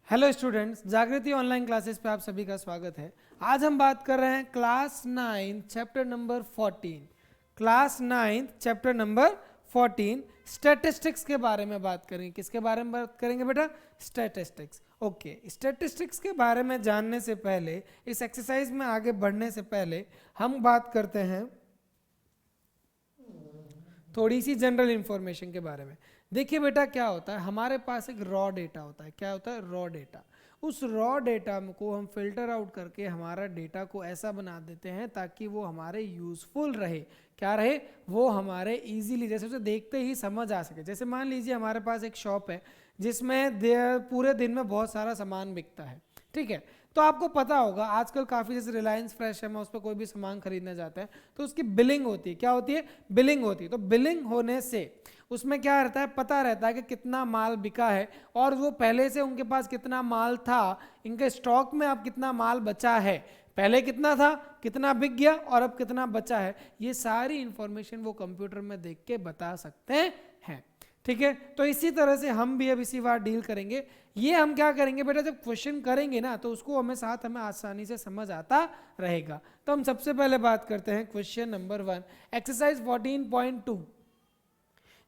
Hello students, जागृति online classes पे आप सभी का स्वागत है। आज हम बात कर रहे हैं class 9 chapter number 14। Class 9 chapter number 14 statistics के बारे में बात करेंगे। किसके बारे में बात करेंगे बेटा? स्टैटिस्टिक्स। ओके, स्टैटिस्टिक्स के बारे में जानने से पहले, इस एक्सरसाइज में आगे बढ़ने से पहले हम बात करते हैं थोड़ी सी जनरल इंफॉर्मेशन के बारे में। देखिए बेटा, क्या होता है, हमारे पास एक रॉ डेटा होता है। क्या होता है? Raw data. उस रॉ डेटा को हम फिल्टर आउट करके हमारा डेटा को ऐसा बना देते हैं ताकि वो हमारे यूजफुल रहे। क्या रहे? वो हमारे इजीली, जैसे उसे देखते ही समझ आ सके। जैसे मान लीजिए हमारे पास एक शॉप है जिसमें पूरे दिन में बहुत सारा सामान बिकता है, ठीक है। तो आपको पता होगा आजकल काफ़ी, जैसे रिलायंस फ्रेश है, मैं उस पर कोई भी सामान खरीदना चाहता है तो उसकी बिलिंग होती है। क्या होती है? बिलिंग होती है। तो बिलिंग होने से उसमें क्या रहता है, पता रहता है कि कितना माल बिका है और वो पहले से उनके पास कितना माल था, इनके स्टॉक में अब कितना माल बचा है, पहले कितना था, कितना बिक गया और अब कितना बचा है। ये सारी इंफॉर्मेशन वो कंप्यूटर में देख के बता सकते हैं, ठीक है। तो इसी तरह से हम भी अब इसी बार डील करेंगे। ये हम क्या करेंगे बेटा, जब क्वेश्चन करेंगे ना तो उसको हमें आसानी से समझ आता रहेगा। तो हम सबसे पहले बात करते हैं क्वेश्चन नंबर 1, एक्सरसाइज 14.2।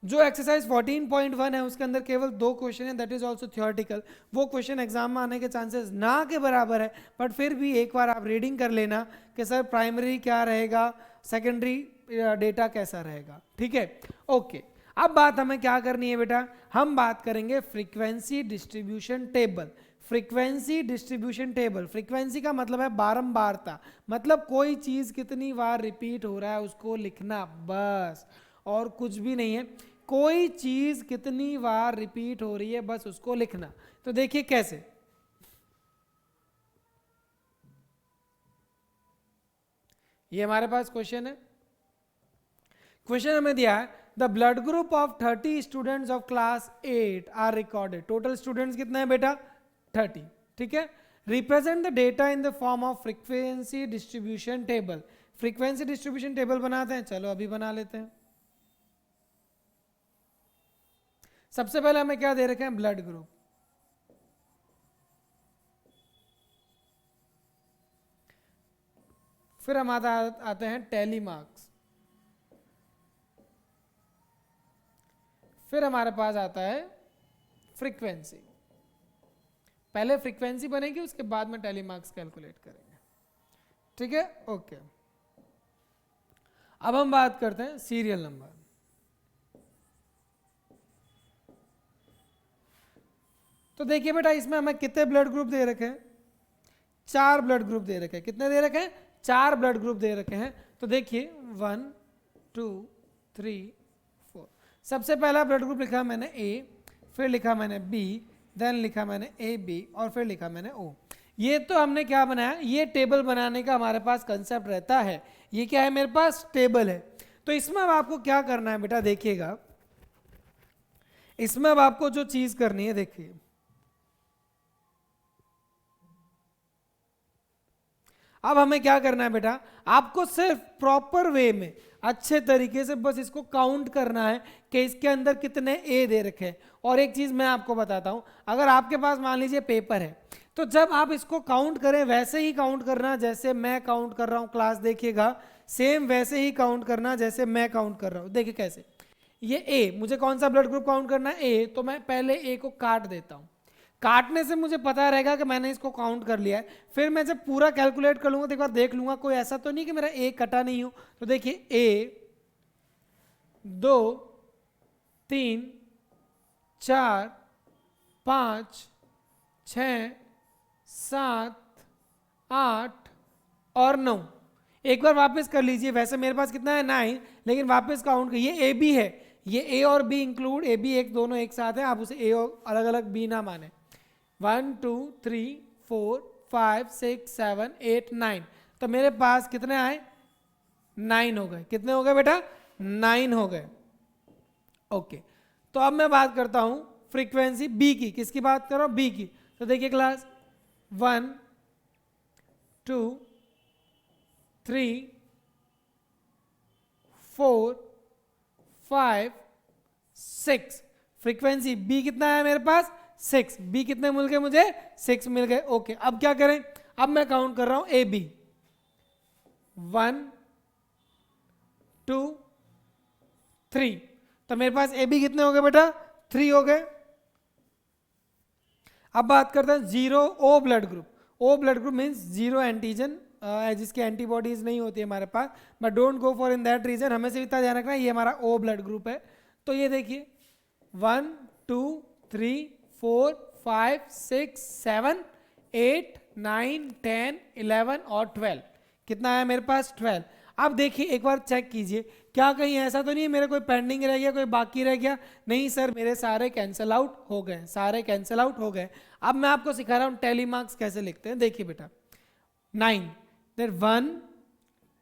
जो एक्सरसाइज 14.1 है उसके अंदर केवल 2 क्वेश्चन है, दैट इज आल्सो थ्योरेटिकल। वो क्वेश्चन एग्जाम में आने के चांसेस ना के बराबर है, बट फिर भी एक बार आप रीडिंग कर लेना कि सर प्राइमरी क्या रहेगा, सेकेंडरी डेटा कैसा रहेगा, ठीक है। ओके, अब बात हमें क्या करनी है बेटा, हम बात करेंगे frequency distribution table. Frequency distribution table, frequency का मतलब है बारंबारता, मतलब कोई चीज कितनी बार रिपीट हो रहा है उसको लिखना, बस, और कुछ भी नहीं है। कोई चीज कितनी बार रिपीट हो रही है बस उसको लिखना। तो देखिए कैसे, ये हमारे पास क्वेश्चन है। क्वेश्चन हमें दिया है the blood group of 30 students of class 8 are recorded. Total students कितने हैं बेटा? 30, ठीक है। Represent the data in the form of frequency distribution table. Frequency distribution table बनाते हैं, चलो अभी बना लेते हैं। सबसे पहले हमें क्या दे रखे हैं? Blood group. फिर हम आते हैं टैली मार्क्स। फिर हमारे पास आता है फ्रीक्वेंसी। पहले फ्रीक्वेंसी बनेगी, उसके बाद में टैली मार्क्स कैलकुलेट करेंगे, ठीक है। ओके, अब हम बात करते हैं सीरियल नंबर। तो देखिए बेटा, इसमें हमें कितने ब्लड ग्रुप दे रखे हैं? 4 ब्लड ग्रुप दे रखे हैं। कितने दे रखे हैं? 4 ब्लड ग्रुप दे रखे हैं। तो देखिए 1 2 3 4। सबसे पहला ब्लड ग्रुप लिखा मैंने ए, फिर लिखा मैंने बी, देन लिखा मैंने ए बी और फिर लिखा मैंने ओ। ये तो हमने क्या बनाया, ये टेबल बनाने का हमारे पास कंसेप्ट रहता है। ये क्या है? मेरे पास टेबल है। तो इसमें अब आपको क्या करना है बेटा, देखिएगा, इसमें अब आपको जो चीज करनी है, देखिए अब हमें क्या करना है बेटा, आपको सिर्फ प्रॉपर वे में अच्छे तरीके से बस इसको काउंट करना है कि इसके अंदर कितने ए दे रखे हैं। और एक चीज मैं आपको बताता हूं, अगर आपके पास मान लीजिए पेपर है, तो जब आप इसको काउंट करें वैसे ही काउंट करना जैसे मैं काउंट कर रहा हूं। क्लास देखिएगा, सेम वैसे ही काउंट करना जैसे मैं काउंट कर रहा हूं। देखिए कैसे, ये ए, मुझे कौन सा ब्लड ग्रुप काउंट करना है? ए। तो मैं पहले ए को काट देता हूं, काटने से मुझे पता रहेगा कि मैंने इसको काउंट कर लिया है। फिर मैं जब पूरा कैलकुलेट कर लूंगा तो एक बार देख लूंगा कोई ऐसा तो नहीं कि मेरा ए कटा नहीं हो। तो देखिए 1 2 3 4 5 6 7 8 और 9। एक बार वापस कर लीजिए, वैसे मेरे पास कितना है? 9, लेकिन वापस काउंट, ये ए बी है, ये ए और बी इंक्लूड, ए बी एक दोनों एक साथ है, आप उसे ए और अलग अलग बी ना माने। 1 2 3 4 5 6 7 8 9। तो मेरे पास कितने आए? 9 हो गए। कितने हो गए बेटा? 9 हो गए। ओके, तो अब मैं बात करता हूं फ्रीक्वेंसी बी की। किसकी बात कर रहा हूं? बी की। तो देखिए क्लास 1 2 3 4 5 6। फ्रीक्वेंसी बी कितना है मेरे पास? 6, बी कितने मिल गए मुझे 6 मिल गए। ओके, अब क्या करें, अब मैं काउंट कर रहा हूं ए बी, 1 2 3, तो मेरे पास ए बी कितने हो गए बेटा 3 हो गए। अब बात करते हैं zero O blood group. O blood group means zero antigen, जिसकी एंटीबॉडीज नहीं होती है हमारे पास, but don't go for in that reason, हमें सिर्फ इतना ध्यान रखना है ये हमारा ओ ब्लड ग्रुप है। तो ये देखिए 1 2 3 4 5 6 7 8 9 10 11 और 12, कितना है मेरे पास 12। अब देखिए एक बार चेक कीजिए, क्या कहीं ऐसा तो नहीं है मेरे कोई पेंडिंग रह गया, कोई बाकी रह गया? नहीं सर, मेरे सारे कैंसिल आउट हो गए, सारे कैंसिल आउट हो गए। अब मैं आपको सिखा रहा हूँ टेली मार्क्स कैसे लिखते हैं। देखिए बेटा 9, देन 1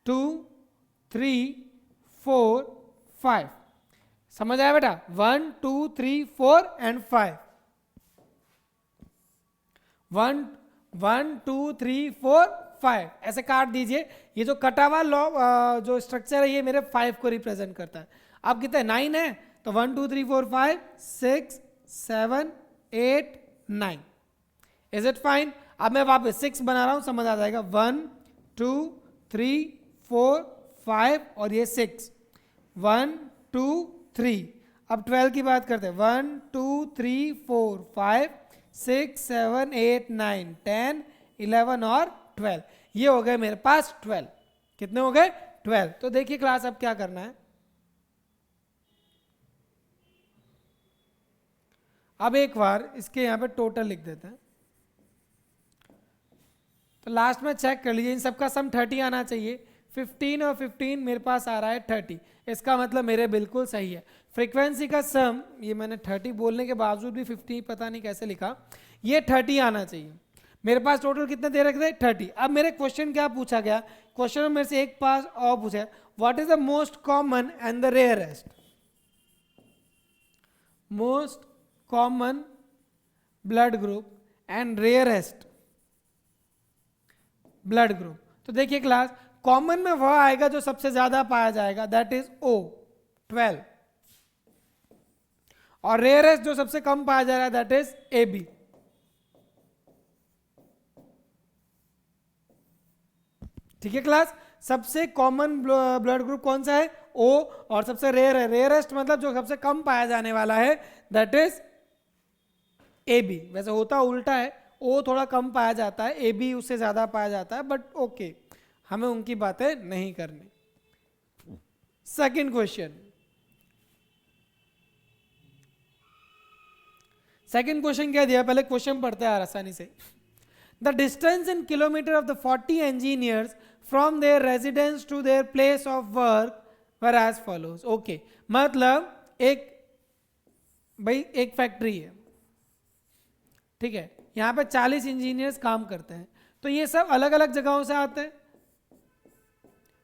2 3 4 5, समझ आया बेटा? 1 2 3 4 एंड 5, 1 1 2 3 4 5, ऐसे काट दीजिए। ये जो कटा हुआ जो स्ट्रक्चर है ये मेरे 5 को रिप्रेजेंट करता है। अब कितने 9 है, तो 1 2 3 4 5 6 7 8 9, इज इट फाइन? अब मैं वापस 6 बना रहा हूं, समझ आ जाएगा। 1 2 3 4 5 और ये 6, 1 2 3। अब 12 की बात करते हैं, 1 2 3 4 5 6 7 8 9 10 11 और 12, ये हो गए मेरे पास 12। कितने हो गए 12। तो देखिए क्लास अब क्या करना है, अब एक बार इसके यहां पे टोटल लिख देते हैं, तो लास्ट में चेक कर लीजिए इन सबका सम 30 आना चाहिए। 15 और 15 मेरे पास आ रहा है 30, इसका मतलब मेरे बिल्कुल सही है। फ्रीक्वेंसी का सम, ये मैंने 30 बोलने के बावजूद भी 50 पता नहीं कैसे लिखा, ये 30 आना चाहिए। मेरे पास टोटल कितने दे रखे थे 30। अब मेरे क्वेश्चन क्या पूछा गया, क्वेश्चन में मेरे से एक पास और पूछा, what is the most common and the rarest, most common blood group and rarest blood group. तो देखिए क्लास, कॉमन में वह आएगा जो सबसे ज्यादा पाया जाएगा, दैट इज O 12, और रेयरेस्ट जो सबसे कम पाया जा रहा है दैट इज AB। ठीक है क्लास, सबसे कॉमन ब्लड ग्रुप कौन सा है O, और सबसे रेयर है, रेयरेस्ट मतलब जो सबसे कम पाया जाने वाला है दैट इज AB। वैसे होता उल्टा है, O थोड़ा कम पाया जाता है, AB उससे ज्यादा पाया जाता है, बट ओके हमें उनकी बातें नहीं करनी। सेकंड क्वेश्चन, सेकंड क्वेश्चन क्या दिया, पहले क्वेश्चन पढ़ते हैं आसानी से। The distance in kilometre of the 40 engineers from their residence to their place of work were as follows। Okay, मतलब एक फैक्ट्री है, ठीक है, यहां पे 40 इंजीनियर्स काम करते हैं, तो ये सब अलग अलग जगहों से आते हैं,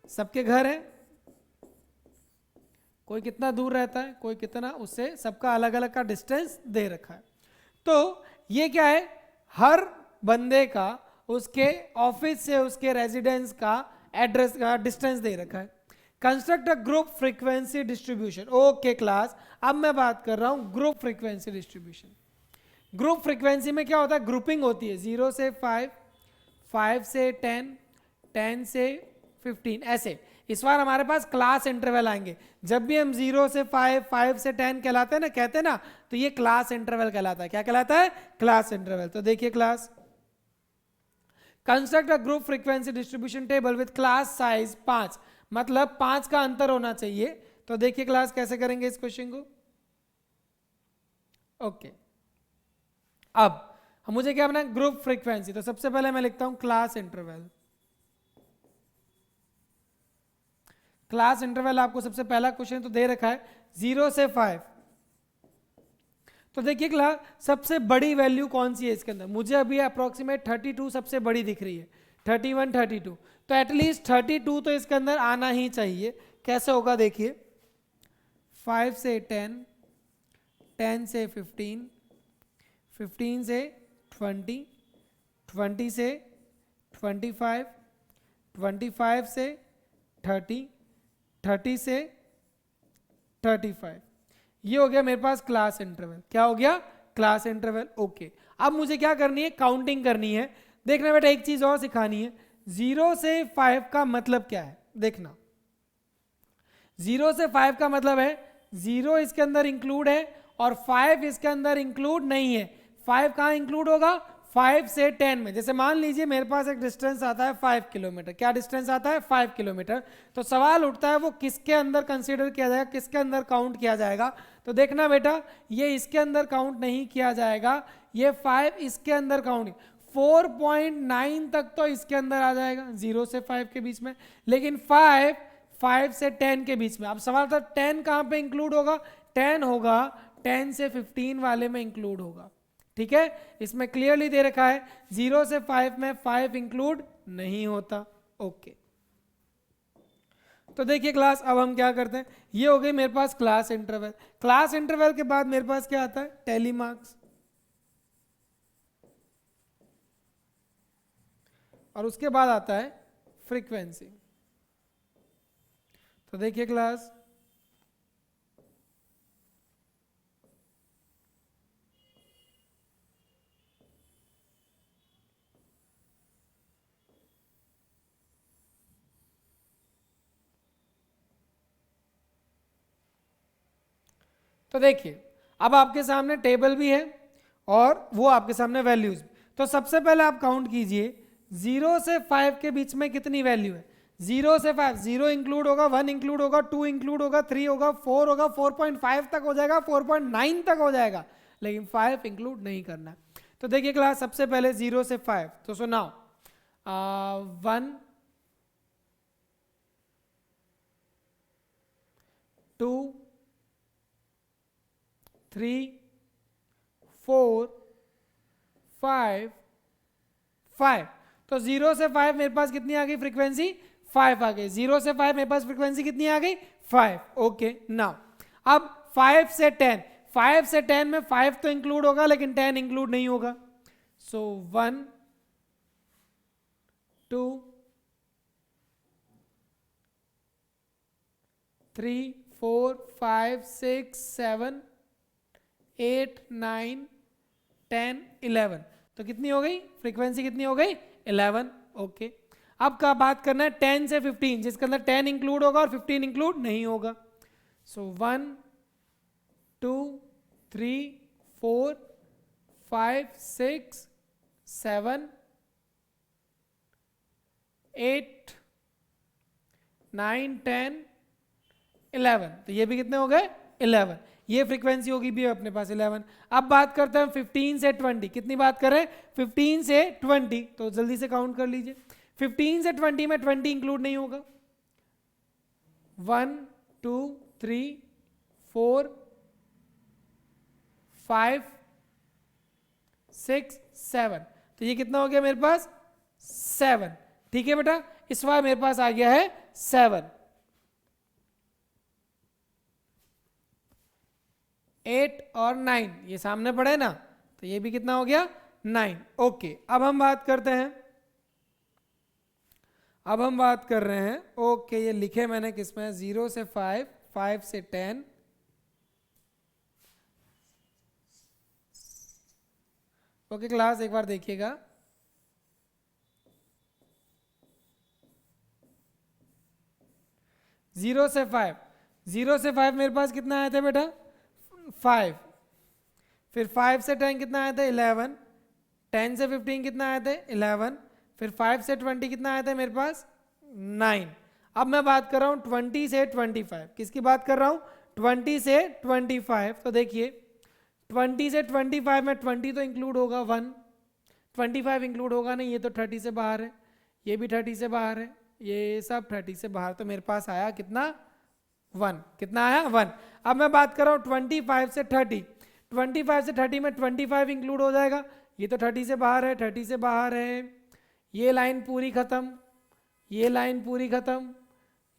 सबके घर है, कोई कितना दूर रहता है, कोई कितना, उससे सबका अलग अलग का डिस्टेंस दे रखा है। तो ये क्या है, हर बंदे का उसके ऑफिस से उसके रेजिडेंस का एड्रेस का डिस्टेंस दे रखा है। Construct a group frequency distribution. Okay class, अब मैं बात कर रहा हूं group frequency distribution. Group frequency में क्या होता है, ग्रुपिंग होती है 0 से 5, 5 से 10, 10 से 15, ऐसे। इस बार हमारे पास क्लास इंटरवल आएंगे, जब भी हम 0 से 5, 5 से 10 कहलाते हैं ना, कहते हैं ना, तो ये क्लास इंटरवल कहलाता है। क्या कहलाता है, क्लास इंटरवल। तो देखिए class, construct a group frequency distribution table with class size 5, मतलब 5 का अंतर होना चाहिए। तो देखिए क्लास कैसे करेंगे इस क्वेश्चन को। ओके, अब मुझे क्या बनाना, ग्रुप फ्रीक्वेंसी। तो सबसे पहले मैं लिखता हूं क्लास इंटरवल। क्लास इंटरवल आपको सबसे पहला क्वेश्चन तो दे रखा है 0 से 5। तो देखिए क्लास, सबसे बड़ी वैल्यू कौन सी है इसके अंदर, मुझे अभी अप्रोक्सीमेट 32 सबसे बड़ी दिख रही है, 31 32, तो एटलीस्ट 32 तो इसके अंदर आना ही चाहिए। कैसे होगा देखिए, 5 से 10, 10 से 15, 15 से 20, 20 से 25, 25 से 30, 30 से 35, ये हो गया मेरे पास क्लास इंटरवल। क्या हो गया, क्लास इंटरवल। ओके, अब मुझे क्या करनी है, काउंटिंग करनी है। देखना बेटा एक चीज और सिखानी है, 0 से 5 का मतलब क्या है। देखना 0 से 5 का मतलब है 0 इसके अंदर इंक्लूड है और 5 इसके अंदर इंक्लूड नहीं है। 5 कहाँ इंक्लूड होगा, 5 से 10 में। जैसे मान लीजिए मेरे पास एक डिस्टेंस आता है 5 किलोमीटर। क्या डिस्टेंस आता है, 5 किलोमीटर। तो सवाल उठता है वो किसके अंदर कंसीडर किया जाएगा, किसके अंदर काउंट किया जाएगा। तो देखना बेटा ये इसके अंदर काउंट नहीं किया जाएगा, ये 5 इसके अंदर काउंट, 4.9 तक तो इसके अंदर आ जाएगा 0 से 5 के बीच में, लेकिन 5 से 10 के बीच में। अब सवाल था 10 कहाँ पे इंक्लूड होगा, 10 होगा 10 से 15 वाले में इंक्लूड होगा। ठीक है, इसमें क्लियरली दे रखा है 0 से 5 में 5 इंक्लूड नहीं होता। ओके, तो देखिए क्लास, अब हम क्या करते हैं, ये हो गई मेरे पास क्लास इंटरवल। क्लास इंटरवल के बाद मेरे पास क्या आता है, टैली मार्क्स, और उसके बाद आता है फ्रीक्वेंसी। तो देखिए क्लास, तो देखिए अब आपके सामने टेबल भी है और वो आपके सामने वैल्यूज। तो सबसे पहले आप काउंट कीजिए 0 से 5 के बीच में कितनी वैल्यू है। 0 से 5, 0 इंक्लूड होगा, 1 इंक्लूड होगा, 2 इंक्लूड होगा, 3 होगा, 4 होगा, 4.5 तक हो जाएगा, 4.9 तक हो जाएगा, लेकिन 5 इंक्लूड नहीं करना है। तो देखिए क्लास, सबसे पहले 0 से 5, तो सुनाओ 1 2 3 4 5 5। तो 0 से 5 मेरे पास कितनी आ गई फ्रीक्वेंसी, 5 आ गई। 0 से 5 मेरे पास फ्रीक्वेंसी कितनी आ गई, 5। ओके, नाउ अब 5 से 10, 5 से 10 में 5 तो इंक्लूड होगा लेकिन 10 इंक्लूड नहीं होगा। सो 1 2 3 4 5 6 7 8 9 10 11। तो कितनी हो गई फ्रीक्वेंसी, कितनी हो गई, 11। ओके, अब का बात करना है 10 से 15, जिसके अंदर 10 इंक्लूड होगा और 15 इंक्लूड नहीं होगा। सो 1 2 3 4 5 6 7 8 9 10 11। तो ये भी कितने हो गए, 11। ये फ्रीक्वेंसी होगी भी अपने पास 11। अब बात करते हैं 15 से 20, कितनी बात करें, 15 से 20। तो जल्दी से काउंट कर लीजिए, 15 से 20 में 20 इंक्लूड नहीं होगा। 1 2 3 4 5 6 7। तो ये कितना हो गया मेरे पास, 7। ठीक है बेटा, इस बार मेरे पास आ गया है 7। 8 और 9 ये सामने पड़े ना, तो ये भी कितना हो गया, 9। ओके, अब हम बात करते हैं, अब हम बात कर रहे हैं, ओके ये लिखे मैंने किसमें, 0 से 5, 5 से 10, ओके क्लास एक बार देखिएगा, जीरो से 5, 0 से 5 मेरे पास कितना आया था बेटा, 5। फिर 5 से 10 कितना आया था, 11। 10 से 15 कितना आया था, 11। फिर 5 से 20 कितना आया था मेरे पास, 9। अब मैं बात कर रहा हूँ 20 से 25, किसकी बात कर रहा हूँ, 20 से 25। तो देखिए 20 से 25 में 20 तो इंक्लूड होगा, 1 25 इंक्लूड होगा नहीं, ये तो 30 से बाहर है, ये भी 30 से बाहर है, ये सब 30 से बाहर। तो मेरे पास आया कितना, 1। कितना आया, 1। अब मैं बात कर रहा हूँ 25 से 30, 25 से 30 में 25 इंक्लूड हो जाएगा, ये तो 30 से बाहर है, 30 से बाहर है, ये लाइन पूरी खत्म, ये लाइन पूरी खत्म,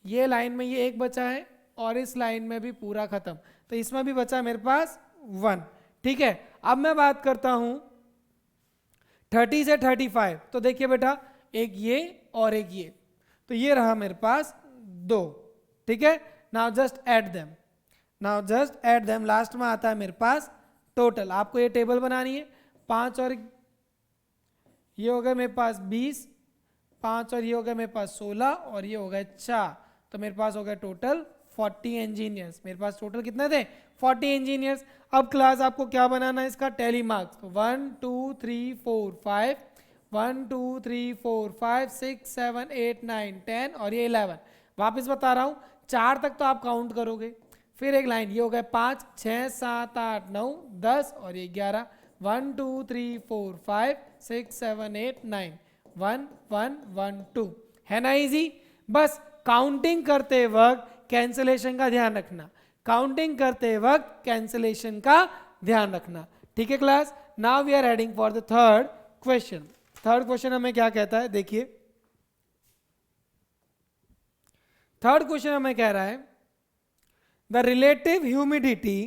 ये लाइन में ये एक बचा है और इस लाइन में भी पूरा खत्म, तो इसमें भी बचा मेरे पास 1। ठीक है, अब मैं बात करता हूं 30 से 35। तो देखिए बेटा एक ये और एक ये, तो ये रहा मेरे पास 2। ठीक है, now just add them, now just add them, last में आता है मेरे पास टोटल आपको ये टेबल बनानी है। 5 और ये हो गया मेरे पास 20, 5 और ये हो गया मेरे पास 16 और ये हो गया 4, तो मेरे पास हो गया टोटल 40 इंजीनियर्स। मेरे पास टोटल कितने थे? 40 इंजीनियर्स। अब क्लास आपको क्या बनाना है इसका? Tally marks. तो 1 2 3 4 5, 1 2 3 4 5 6 7 8 9 10 और ये 11। वापस बता रहा हूँ, 4 तक तो आप काउंट करोगे, फिर एक लाइन, ये हो गया 5 6 7 8 9 10 और ये 11। 1 2 3 4 5 6 7 8 9 1 1 1 2, है ना इजी? बस काउंटिंग करते वक्त कैंसलेशन का ध्यान रखना, काउंटिंग करते वक्त कैंसलेशन का ध्यान रखना। ठीक है class? Now we are heading for the third question. Third question हमें क्या कहता है, देखिए थर्ड क्वेश्चन हमें कह रहा है the relative humidity,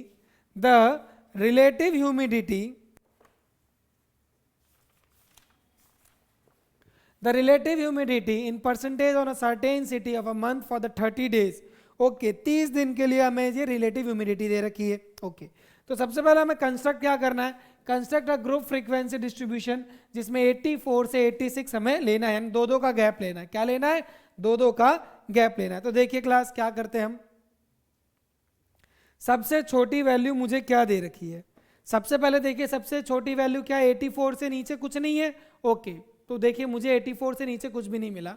the relative humidity, the relative humidity in percentage on a certain city of a month for the 30 days। Okay 30 दिन के लिए हमें ये रिलेटिव ह्यूमिडिटी दे रखी है। ओके तो सबसे पहले हमें कंस्ट्रक्ट क्या करना है? Construct a group frequency distribution जिसमें 84 से 86 हमें लेना है, दो दो का गैप लेना है। क्या लेना है? दो दो का गैप लेना है। तो देखिए क्लास क्या करते हैं हम, सबसे छोटी वैल्यू मुझे क्या दे रखी है? सबसे पहले देखिए सबसे छोटी वैल्यू क्या है? 84 से नीचे कुछ नहीं है। ओके तो देखिए मुझे 84 से नीचे कुछ भी नहीं मिला,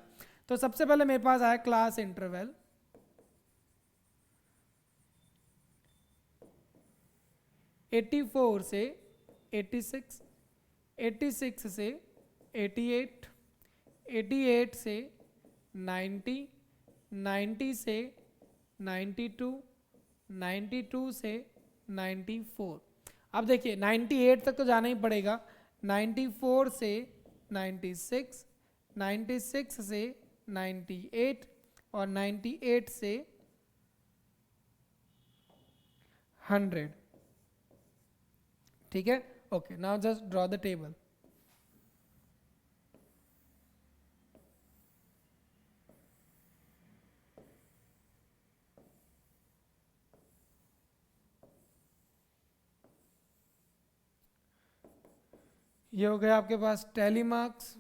तो सबसे पहले मेरे पास आया क्लास इंटरवल, 84 से 86, 86 से 88, 88 से 90, 90 से 92, 92 से 94। अब देखिए 98 तक तो जाना ही पड़ेगा, 94 से 96, 96 से 98 और 98 से 100। ठीक है? Okay now just draw the table. ये हो गया आपके पास टैली मार्क्स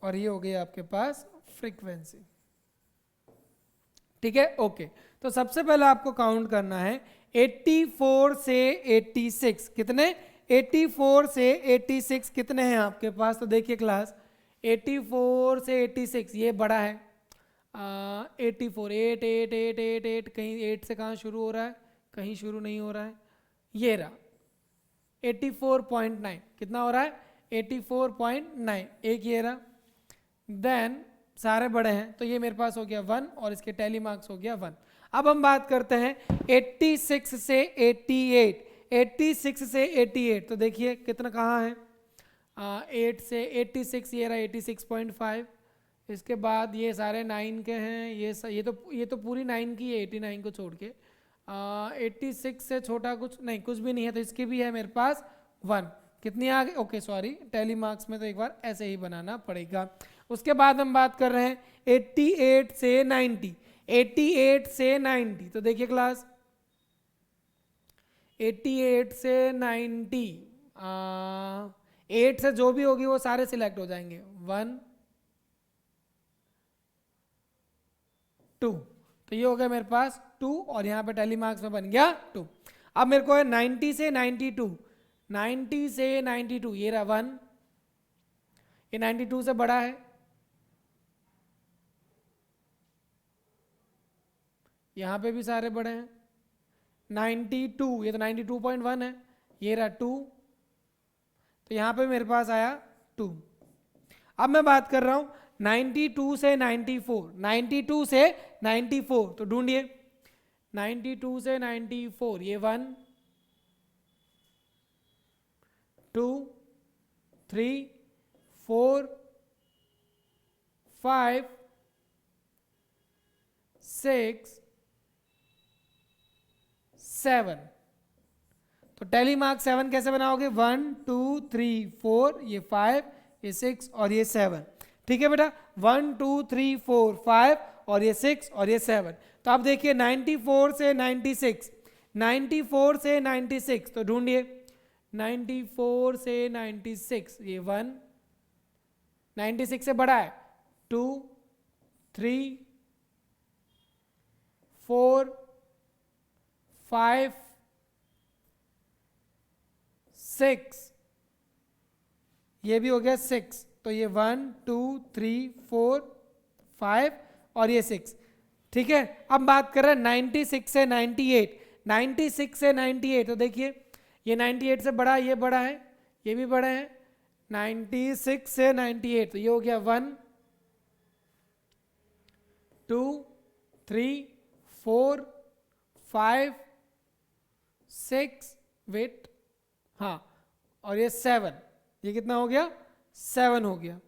और ये हो गई आपके पास फ्रीक्वेंसी। ठीक है? ओके तो सबसे पहले आपको काउंट करना है 84 से 86 कितने? 84 से 86 कितने हैं आपके पास? तो देखिए क्लास 84 से 86 ये बड़ा है, 84 8 8 8 8 8, कहीं 8 से कहाँ शुरू हो रहा है? कहीं शुरू नहीं हो रहा है। ये रहा 84.9, कितना हो रहा है? 84.9, एक ये रहा, देन सारे बड़े हैं तो ये मेरे पास हो गया 1 और इसके टैली मार्क्स हो गया 1। अब हम बात करते हैं 86 से 88, 86 से 88 तो देखिए कितना कहाँ है? 8 से 86 ये रहा 86.5, इसके बाद ये सारे 9 के हैं, ये तो पूरी 9 की है 89 को छोड़ के। 86 से छोटा कुछ नहीं, कुछ भी नहीं है, तो इसकी भी है मेरे पास 1। कितनी आ गई? ओके सॉरी, टैली मार्क्स में तो एक बार ऐसे ही बनाना पड़ेगा। उसके बाद हम बात कर रहे हैं 88 से 90, 88 से 90 तो देखिए क्लास 88 से 90, 8 से जो भी होगी वो सारे सिलेक्ट हो जाएंगे, 1 2, तो ये हो गया मेरे पास 2 और यहाँ पे टैली मार्क्स में बन गया 2। अब मेरे को है 90 से 92, 90 से 92 ये रहा 1, ये 92 से बड़ा है, यहाँ पे भी सारे बड़े हैं। 92 ये तो 92.1 है, ये रहा 2, तो यहाँ पे मेरे पास आया 2। अब मैं बात कर रहा हूँ 92 से 94, 92 से 94 तो ढूंढिए 92 से 94, ये 1 2 3 4 5 6 7, तो टैली मार्क 7 कैसे बनाओगे? 1 2 3 4, ये 5, ये 6 और ये 7। ठीक है बेटा, 1 2 3 4 5 और ये 6 और ये 7। तो आप देखिए 94 से 96, 94 से 96, तो ढूंढिए 94 से 96, ये 1, 96 से बड़ा है 2, 3, 4, 5, 6, ये भी हो गया 6, तो ये 1, 2, 3, 4, 5 और ये 6, ठीक है। अब बात कर रहे हैं 96 से 98, 96 से 98, तो देखिए ये 98 से बड़ा, ये बड़ा है, ये भी बड़ा है, 96 से 98, तो ये हो गया 1, 2, 3, 4, 5, 6, वेट, हाँ, और ये 7, ये कितना हो गया 7 हो गया,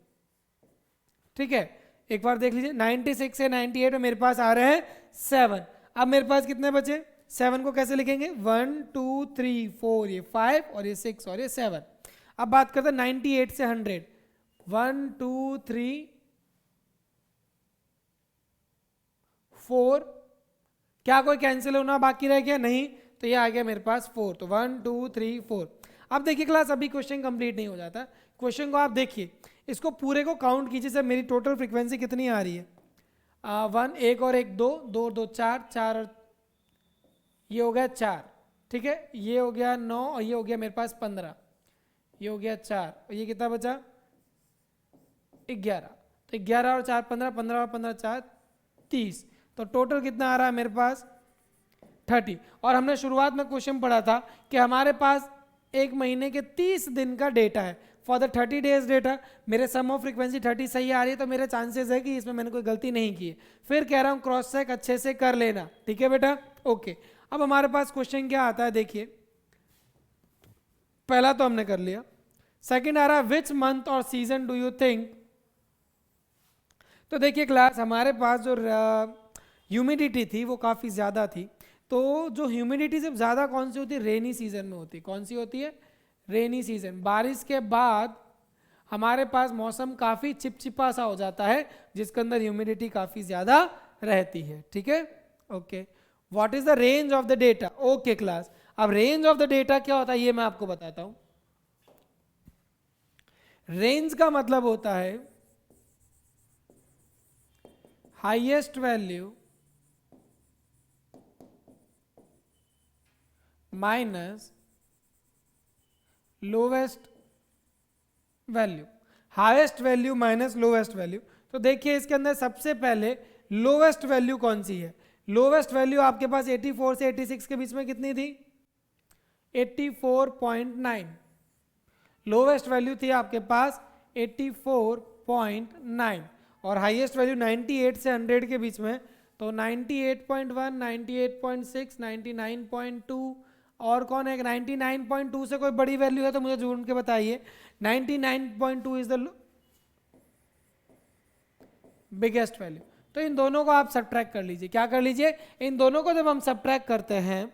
ठीक है। एक बार देख लीजिए 96 से 98 में मेरे पास आ रहे हैं 7, अब मेरे पास कितने बचे, 7 को कैसे लिखेंगे 1, 2, 3, 4, ये 5 और ये 6 और ये 7। अब बात करते हैं 98 से 100, 1, 2, 3, 4, क्या कोई कैंसिल होना बाकी रह गया, नहीं, तो ये आ गया मेरे पास 4, तो 1, 2, 3, 4। अब देखिए क्लास, अभी क्वेश्चन कंप्लीट नहीं हो जाता, क्वेश्चन को आप देखिए, इसको पूरे को काउंट कीजिए सर, मेरी टोटल फ्रीक्वेंसी कितनी आ रही है, 1, 1 और 1 2, 2 2 4, 4 और ये हो गया 4, ठीक है, ये हो गया 9 और ये हो गया मेरे पास 15, ये हो गया 4 और ये कितना बचा 11, तो 11 और 4 15, 15 और 15 4 30, तो टोटल कितना आ रहा है मेरे पास 30। और हमने शुरुआत में क्वेश्चन पढ़ा था कि हमारे पास एक महीने के 30 दिन का डेटा है, फॉर द 30 डेज डेटा, मेरे सम ऑफ फ्रीक्वेंसी 30 सही आ रही है, तो मेरे चांसेस है कि इसमें मैंने कोई गलती नहीं की है। फिर कह रहा हूँ क्रॉस चेक अच्छे से कर लेना, ठीक है बेटा, ओके। अब हमारे पास क्वेश्चन क्या आता है, देखिए पहला तो हमने कर लिया, सेकंड आ रहा है विच मंथ और सीजन डू यू थिंक, तो देखिए क्लास, हमारे पास जो ह्यूमिडिटी थी वो काफ़ी ज़्यादा थी, तो जो ह्यूमिडिटी से ज़्यादा कौन सी होती है, रेनी सीजन में होती है, कौन सी होती है, रेनी सीजन। बारिश के बाद हमारे पास मौसम काफ़ी चिपचिपा सा हो जाता है, जिसके अंदर ह्यूमिडिटी काफ़ी ज़्यादा रहती है, ठीक है, okay. What is the range of the data, okay class. अब रेंज ऑफ द डेटा क्या होता है ये मैं आपको बताता हूं। रेंज का मतलब होता है highest value minus lowest value, highest value minus lowest value. तो देखिए इसके अंदर सबसे पहले लोवेस्ट वैल्यू कौन सी है, लोवेस्ट वैल्यू आपके पास 84 से 86 के बीच में कितनी थी, 84.9, लोवेस्ट वैल्यू थी आपके पास 84.9, और हाईएस्ट वैल्यू 98 से 100 के बीच में, तो 98.1, 98.6, 99.2, और कौन है 99.2 से कोई बड़ी वैल्यू है तो मुझे ढूंढ के बताइए। 99.2 इज द बिगेस्ट वैल्यू। तो इन दोनों को आप सब्ट्रैक्ट कर लीजिए, क्या कर लीजिए, इन दोनों को जब हम सब्ट्रैक्ट करते हैं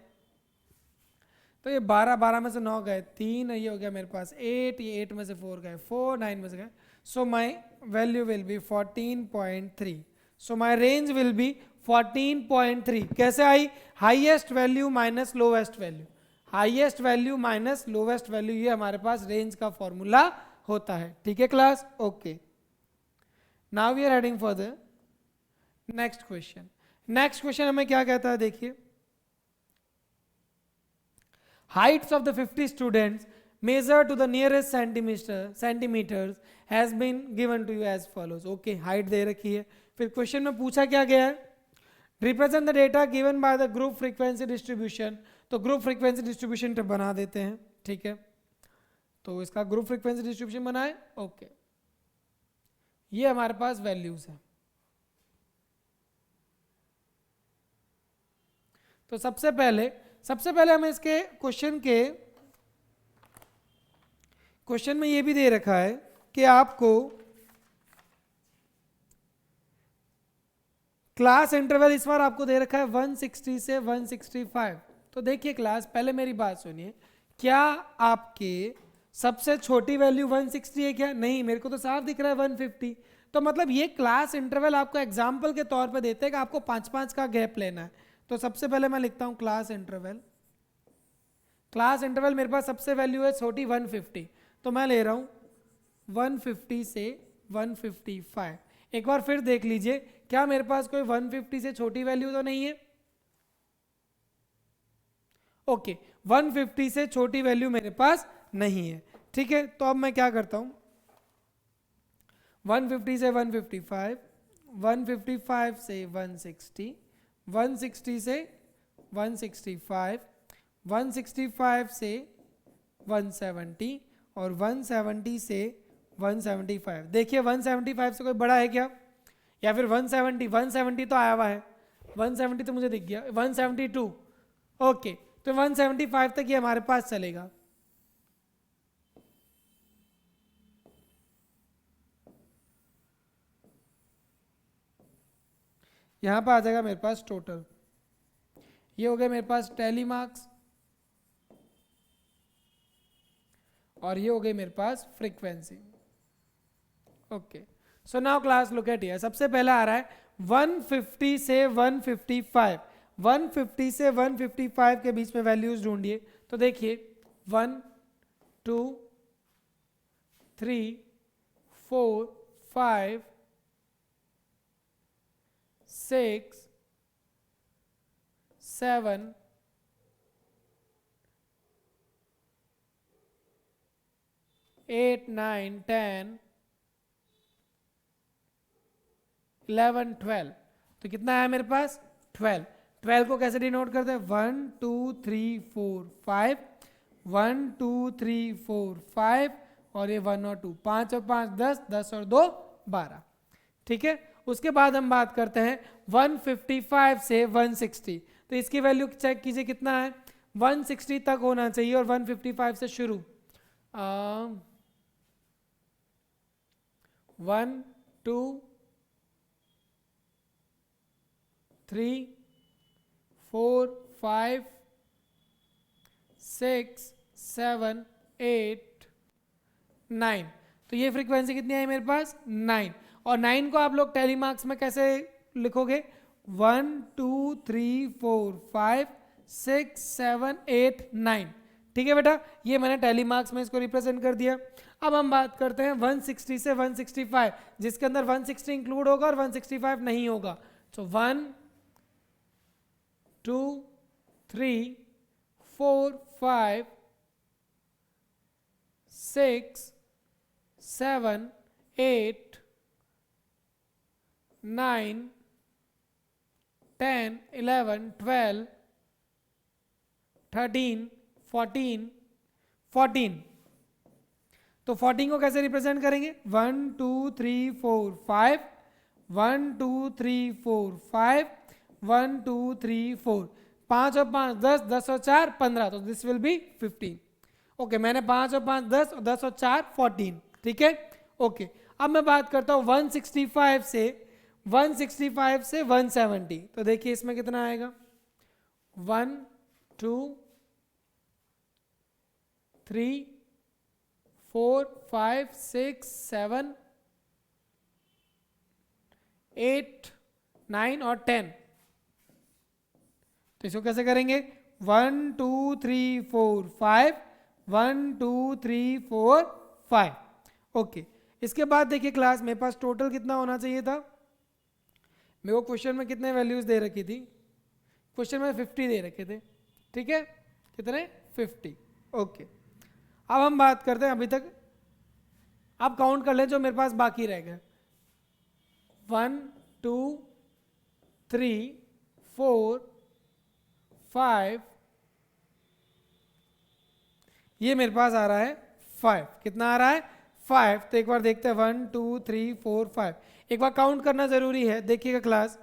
तो ये 12, 12 में से 9 गए 3, ये हो गया मेरे पास 8, ये 8 में से 4 गए 4, 9 में से गए, so my value will be 14.3, so my range will be 14.3। कैसे आई, highest value minus lowest value, highest value minus lowest value, ये हमारे पास रेंज का फॉर्मूला होता है, ठीक है class, okay. Now we are heading for the next question. Next question हमें क्या कहता है, देखिए heights of the 50 students measured to the nearest centimeters has been given to you as follows, okay, height दे रखी है। फिर क्वेश्चन में पूछा क्या गया है, represent the data given by the group frequency distribution, तो ग्रुप फ्रीक्वेंसी डिस्ट्रीब्यूशन बना देते हैं, ठीक है, तो इसका ग्रुप फ्रीक्वेंसी डिस्ट्रीब्यूशन बनाए, ओके। ये हमारे पास वैल्यूज है, तो सबसे पहले हमें इसके क्वेश्चन में ये भी दे रखा है कि आपको क्लास इंटरवल इस बार आपको दे रखा है 160 से 165। तो देखिए क्लास, पहले मेरी बात सुनिए, क्या आपके सबसे छोटी वैल्यू 160 है क्या, नहीं, मेरे को तो साफ दिख रहा है 150। तो मतलब ये क्लास इंटरवल आपको एग्जाम्पल के तौर पे देते हैं कि आपको 5-5 का गैप लेना है। तो सबसे पहले मैं लिखता हूं क्लास इंटरवल क्लास इंटरवल मेरे पास सबसे वैल्यू है छोटी 150, तो मैं ले रहा हूँ 150 से 155। एक बार फिर देख लीजिए, क्या मेरे पास कोई 150 से छोटी वैल्यू तो नहीं है? ओके, 150 से छोटी वैल्यू मेरे पास नहीं है। ठीक है, तो अब मैं क्या करता हूं, 150 से 155, 155 से 160, 160 से 165, 165 से 170 और 170 से 175। देखिए 175 से कोई बड़ा है क्या, या फिर 170 तो आया हुआ है, 170 तो मुझे दिख गया, 172। ओके, तो 175 तक ये हमारे पास चलेगा। यहां पर आ जाएगा मेरे पास टोटल, ये हो गया मेरे पास टैली मार्क्स, और ये हो गई मेरे पास frequency. Okay, so now class look at here. सबसे पहला आ रहा है 150 से 155, 150 से 155 के बीच में वैल्यूज ढूंढिए। तो देखिए 1 2 3 4 5 6 7 8 9 10 11 12। तो कितना है मेरे पास 12। 12 को कैसे डिनोट करते हैं, 1 2 3 4 5, 1 2 3 4 5 और ये 1 और 2, 5 और 5 10, 10 और 2 12। ठीक है, उसके बाद हम बात करते हैं 155 से 160। तो इसकी वैल्यू चेक कीजिए कितना है, 160 तक होना चाहिए और 155 से शुरू। 1 2 3 4 5 6 7 8 9। तो ये फ्रीक्वेंसी कितनी आई मेरे पास 9। और 9 को आप लोग टैली मार्क्स में कैसे लिखोगे, 1 2 3 4 5 6 7 8 9। ठीक है बेटा, ये मैंने टैली मार्क्स में इसको रिप्रेजेंट कर दिया। अब हम बात करते हैं 160 से 165, जिसके अंदर 160 इंक्लूड होगा और 165 नहीं होगा। सो 1 2 3 4 5 6 7 8 9 10 11 12 13 14 14। तो 14 को कैसे रिप्रेजेंट करेंगे, 1 2 3 4 5, 1 2 3 4 5, 1 2 3 4, 5 और 5 10, 10 और 4 15, तो दिस विल बी 15। ओके, मैंने 5 और 5 10 और 10 और 4 14। ठीक है, ओके। अब मैं बात करता हूँ 165 से 170। तो देखिए इसमें कितना आएगा, 1 2 3 4 5 6 7 8 9 और 10। तो इसको कैसे करेंगे, 1 2 3 4 5, 1 2 3 4 5। ओके, इसके बाद देखिए क्लास मेरे पास टोटल कितना होना चाहिए था। मेरे को क्वेश्चन में कितने वैल्यूज दे रखी थी, क्वेश्चन में 50 दे रखे थे। ठीक है, कितने 50। ओके, अब हम बात करते हैं, अभी तक आप काउंट कर लें जो मेरे पास बाकी रह गए, 1 2 3 4 5, ये मेरे पास आ रहा है 5। कितना आ रहा है 5। तो एक बार देखते हैं 1 2 3 4 5, एक बार काउंट करना जरूरी है। देखिएगा क्लास,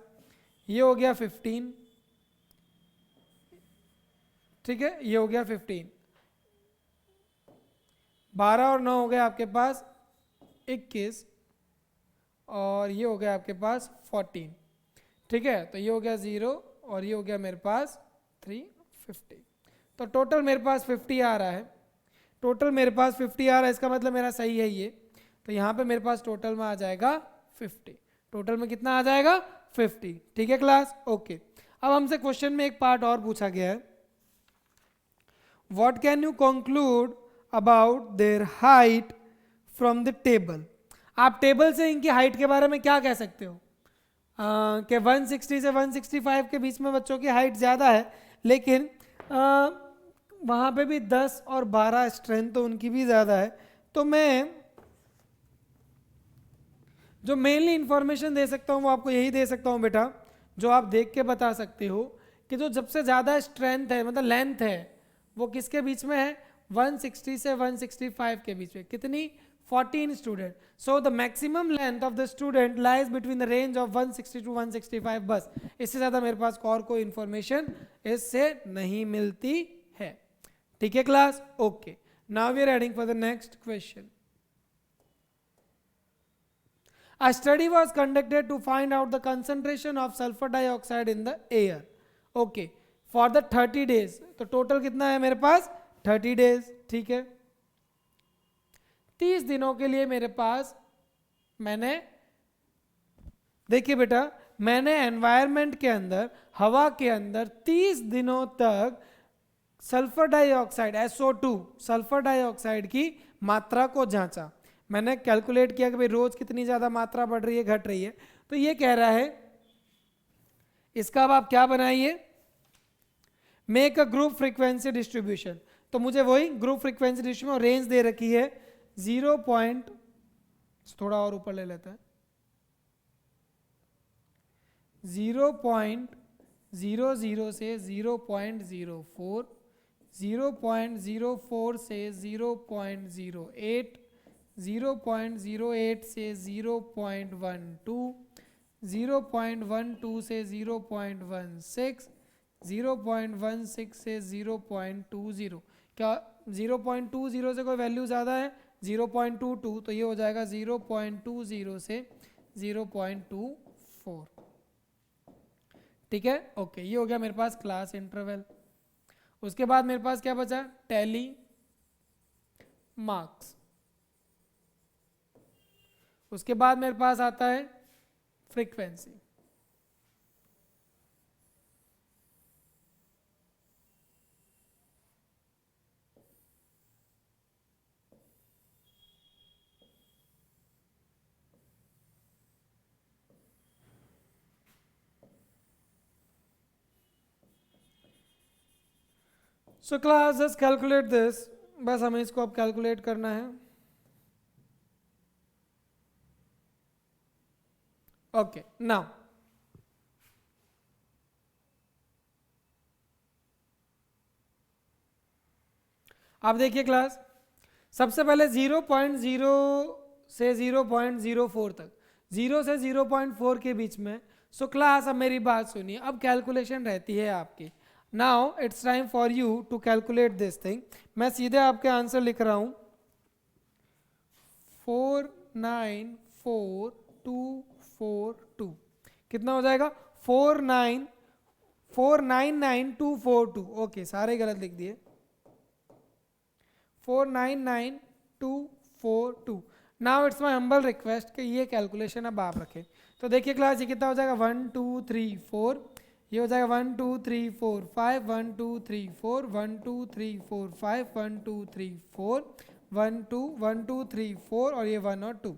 ये हो गया 15, ठीक है, ये हो गया 15, 12 और 9 हो गया आपके पास 21, और ये हो गया आपके पास 14। ठीक है, तो ये हो गया 0 और ये हो गया मेरे पास 350। तो टोटल मेरे पास 50 आ रहा है, टोटल मेरे पास 50 आ रहा है, इसका मतलब मेरा सही है ये। तो यहाँ पे मेरे पास टोटल में आ जाएगा 50। टोटल में कितना आ जाएगा 50। ठीक है क्लास, ओके। अब हमसे क्वेश्चन में एक पार्ट और पूछा गया है, what can you conclude about their height from the table. आप टेबल से इनकी हाइट के बारे में क्या कह सकते हो कि 160 से 165 के बीच में बच्चों की हाइट ज़्यादा है, लेकिन वहाँ पे भी 10 और 12 स्ट्रेंथ तो उनकी भी ज़्यादा है। तो मैं जो मेनली इंफॉर्मेशन दे सकता हूँ वो आपको यही दे सकता हूँ बेटा, जो आप देख के बता सकते हो कि जो सबसे ज़्यादा स्ट्रेंथ है मतलब लेंथ है वो किसके बीच में है, 160 से 165 के बीच में। कितनी, 14 student. So the maximum length of the student lies between the range of 160 to 165। बस इससे ज़्यादा मेरे पास और कोई इंफॉर्मेशन इससे नहीं मिलती है। ठीक है class, okay. Now we are heading for the next question. A study was conducted to find out the concentration of sulfur dioxide in the air. Okay, for the 30 days. तो टोटल कितना है मेरे पास, 30 days। ठीक है, 30 दिनों के लिए मेरे पास मैंने, देखिए बेटा, मैंने एनवायरनमेंट के अंदर, हवा के अंदर 30 दिनों तक sulphur dioxide SO2 sulphur dioxide की मात्रा को जांचा। मैंने कैलकुलेट किया कि भाई रोज कितनी ज़्यादा मात्रा बढ़ रही है, घट रही है। तो ये कह रहा है इसका अब आप क्या बनाइए, make a group frequency distribution. तो मुझे वही ग्रुप फ्रीक्वेंसी डिस्ट्रीब्यूशन रेंज दे रखी है 0. थोड़ा और ऊपर ले लेता है, 0.00 से 0.04, 0.04 से 0.08, 0.08 से 0.12, 0.12 से 0.16, 0.16 से 0.20। क्या 0.20 से कोई वैल्यू ज़्यादा है, 0.22, तो ये हो जाएगा 0.20 से 0.24। ठीक है, ओके। ये हो गया मेरे पास क्लास इंटरवल। उसके बाद मेरे पास क्या बचा, टैली मार्क्स। उसके बाद मेरे पास आता है frequency. So class just calculate this, बस हमें इसको अब कैलकुलेट करना है। ओके, नाउ आप देखिए क्लास, सबसे पहले 0.0 से 0.04 तक, 0 से 0.4 के बीच में। सो क्लास अब मेरी बात सुनिए, अब कैलकुलेशन रहती है आपकी। Now it's time for you to calculate this thing. मैं सीधे आपके आंसर लिख रहा हूं, 4944242। कितना हो जाएगा, 4999242। ओके, सारे गलत लिख दिए, 4999242। Now it's my humble request कि ये कैलकुलेशन अब आप रखें। तो देखिए क्लास, ये कितना हो जाएगा, 1 2 3 4, ये हो जाएगा 1 2 3 4 5, 1 2 3 4, 1 2 3 4 5, 1 2 3 4, 1 2 1 2 3 4, और ये 1 और 2।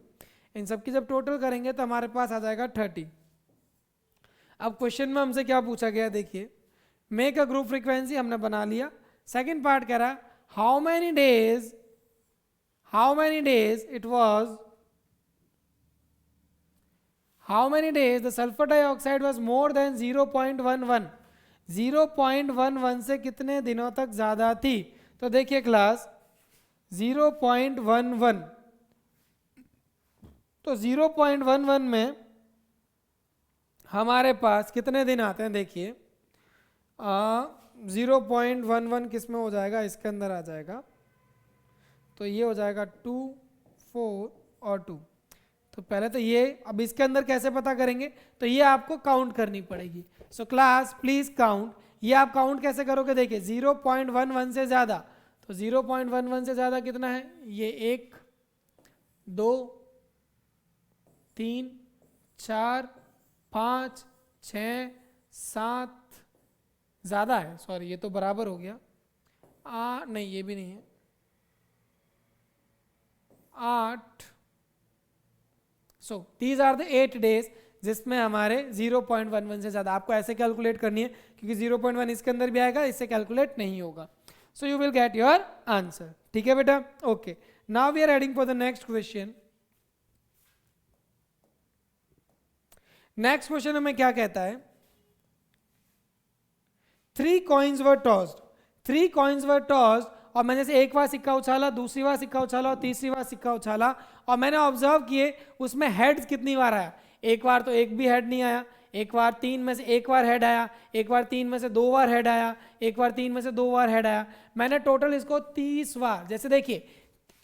इन सब की जब टोटल करेंगे तो हमारे पास आ जाएगा 30। अब क्वेश्चन में हमसे क्या पूछा गया, देखिए, मेक अ ग्रुप फ्रीक्वेंसी हमने बना लिया। सेकेंड पार्ट कह रहा है how many days it was, how many days the sulfur dioxide was more than 0.11, 0.11 से कितने दिनों तक ज़्यादा थी। तो देखिए क्लास, 0.11, तो 0.11 में हमारे पास कितने दिन आते हैं, देखिए 0.11 किस में हो जाएगा, इसके अंदर आ जाएगा, तो ये हो जाएगा 2 4 और 2। तो पहले तो ये, अब इसके अंदर कैसे पता करेंगे, तो ये आपको काउंट करनी पड़ेगी। So class please count. ये आप काउंट कैसे करोगे, देखिए 0.11 से ज़्यादा, तो 0.11 से ज़्यादा कितना है, ये 1 2 3 4 5 6 7, ज़्यादा है, सॉरी, ये तो बराबर हो गया, नहीं ये भी नहीं है, 8. So these are the 8 days जिसमें हमारे 0.11 से ज़्यादा. आपको ऐसे कैलकुलेट करनी है क्योंकि 0.1 इसके अंदर भी आएगा, इससे कैलकुलेट नहीं होगा. So you will get your answer. ठीक है बेटा. Okay, now we are heading for the next question. Next question हमें क्या कहता है? 3 coins were tossed. 3 coins were tossed और मैंने से एक बार सिक्का उछाला, दूसरी बार सिक्का उछाला और तीसरी बार सिक्का उछाला और मैंने ऑब्जर्व किए उसमें हेड्स कितनी बार आया. एक बार तो एक भी हेड नहीं आया, एक बार 3 में से एक बार हेड आया, एक बार 3 में से 2 बार हेड आया, एक बार 3 में से 2 बार हेड आया. मैंने टोटल इसको 30 बार, जैसे देखिए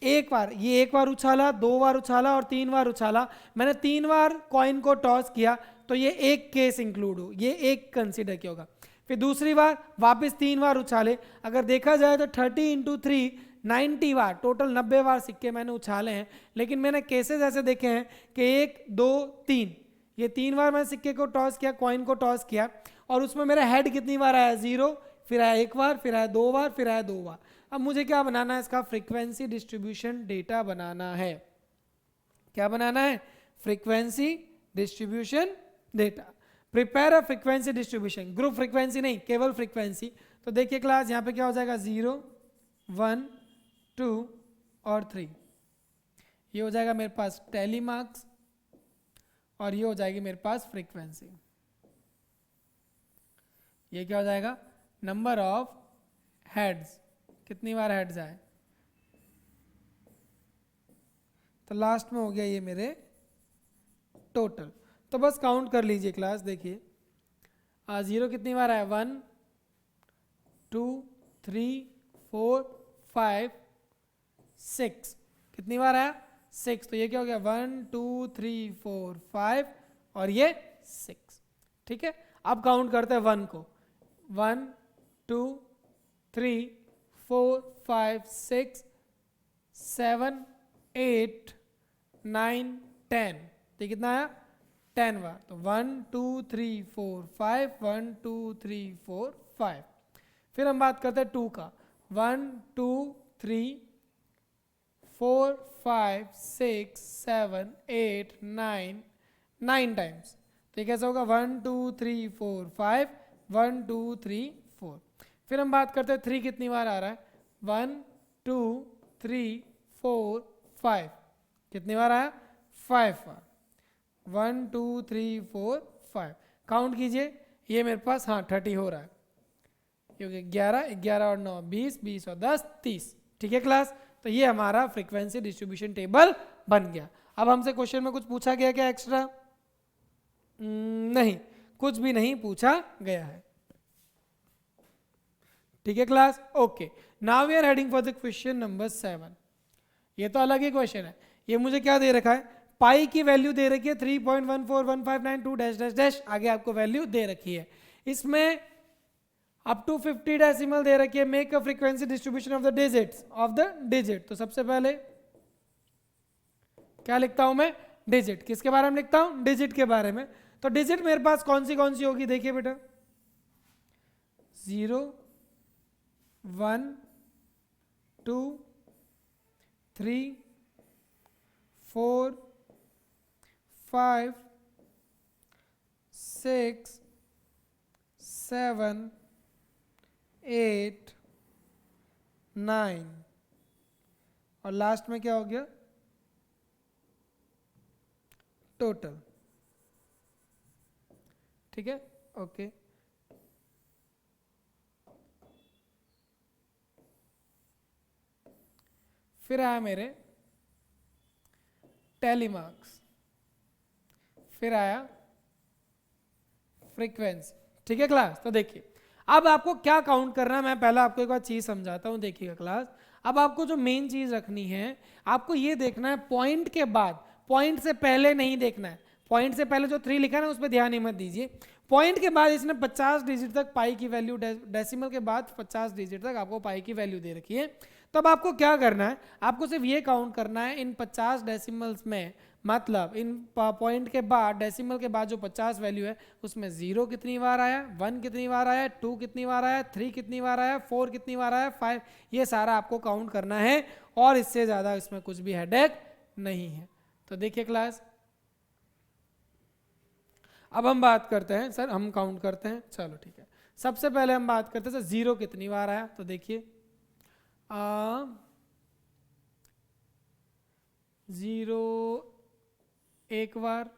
एक बार ये एक बार उछाला, 2 बार उछाला और 3 बार उछाला, मैंने 3 बार कॉइन को टॉस किया तो ये एक केस इंक्लूड हो, ये एक कंसिडर किया होगा. फिर दूसरी बार वापस 3 बार उछाले, अगर देखा जाए तो 30 इंटू 3 90 बार, टोटल 90 बार सिक्के मैंने उछाले हैं. लेकिन मैंने केसेस ऐसे देखे हैं कि 1 2 3, ये 3 बार मैंने सिक्के को टॉस किया, कॉइन को टॉस किया और उसमें मेरा हेड कितनी बार आया? 0, फिर आया 1 बार, फिर आया 2 बार, फिर आया 2 बार. अब मुझे क्या बनाना है? इसका फ्रीक्वेंसी डिस्ट्रीब्यूशन डेटा बनाना है. क्या बनाना है? Frequency distribution data. Prepare a frequency distribution, group frequency नहीं, केवल फ्रीक्वेंसी. तो देखिए क्लास यहाँ पे क्या हो जाएगा? 0 1 2 और 3. ये हो जाएगा मेरे पास टैली मार्क्स और ये हो जाएगी मेरे पास फ्रीक्वेंसी. ये क्या हो जाएगा? नंबर ऑफ हेड्स, कितनी बार हेड्स आए. तो लास्ट में हो गया ये मेरे टोटल. तो बस काउंट कर लीजिए क्लास. देखिए 0 कितनी बार आया? 1 2 3 4 5 6. कितनी बार आया? 6. तो ये क्या हो गया? 1 2 3 4 5 और ये 6. ठीक है. अब काउंट करते हैं 1 को. 1 2 3 4 5 6 7 8 9 10. तो कितना आया? 10 बार. तो 1 2 3 4 5 1 2 3 4 5. फिर हम बात करते हैं 2 का. 1 2 3 4 5 6 7 8 9 9 टाइम्स. तो ये कैसा होगा? 1 2 3 4 5 1 2 3 4. फिर हम बात करते हैं 3 कितनी बार आ रहा है? 1 2 3 4 5. कितनी बार आया? 5 बार. 1 2 3 4 5. काउंट कीजिए. ये मेरे पास 30 हो रहा है क्योंकि 11 11 और 9 20 20 और 10 30. ठीक है क्लास. तो ये हमारा फ्रीक्वेंसी डिस्ट्रीब्यूशन टेबल बन गया. अब हमसे क्वेश्चन में कुछ पूछा गया क्या एक्स्ट्रा? नहीं, कुछ भी नहीं पूछा गया है. ठीक है class. Okay, now we are heading for the question number 7. ये तो अलग ही क्वेश्चन है. ये मुझे क्या दे रखा है? पाई की वैल्यू दे रखी है 3.14159 डैश डैश डैश. आगे आपको वैल्यू दे रखी है. इसमें अप टू 50 डेसिमल दे रखी है. Make a frequency distribution of the digits of the digit. तो सबसे पहले क्या लिखता हूं मैं? डिजिट. किसके बारे में लिखता हूं? डिजिट के बारे में. तो डिजिट मेरे पास कौन सी होगी? देखिए बेटा 0 1 2 3 4 5 6 7 8 9 और लास्ट में क्या हो गया? टोटल. ठीक है. ओके, फिर आया मेरे टैली मार्क्स, फिर आया फ्रीक्वेंसी. ठीक है क्लास. तो देखिए अब आपको क्या काउंट करना है, मैं पहले आपको एक बार चीज समझाता हूं. देखिएगा क्लास, अब आपको जो मेन चीज रखनी है, आपको ये देखना है पॉइंट के बाद, पॉइंट से पहले नहीं देखना है. पॉइंट से पहले जो 3 लिखा है ना उस पर ध्यान ही मत दीजिए. पॉइंट के बाद इसने 50 डिजिट तक पाई की वैल्यू, डेसिमल के बाद 50 डिजिट तक आपको पाई की वैल्यू दे रखी है. तो अब आपको क्या करना है, आपको सिर्फ ये काउंट करना है इन 50 डेसिमल्स में, मतलब इन पॉइंट के बाद, डेसिमल के बाद जो 50 वैल्यू है उसमें 0 कितनी बार आया, 1 कितनी बार आया, 2 कितनी बार आया, 3 कितनी बार आया, 4 कितनी बार आया, 5, ये सारा आपको काउंट करना है और इससे ज़्यादा इसमें कुछ भी हेडेक नहीं है। तो देखिए क्लास, अब हम बात करते हैं सर, हम काउंट करते हैं, चलो ठीक है। सबसे पहले हम बात करते हैं सर 0 कितनी बार आया, तो देखिए 0 एक बार,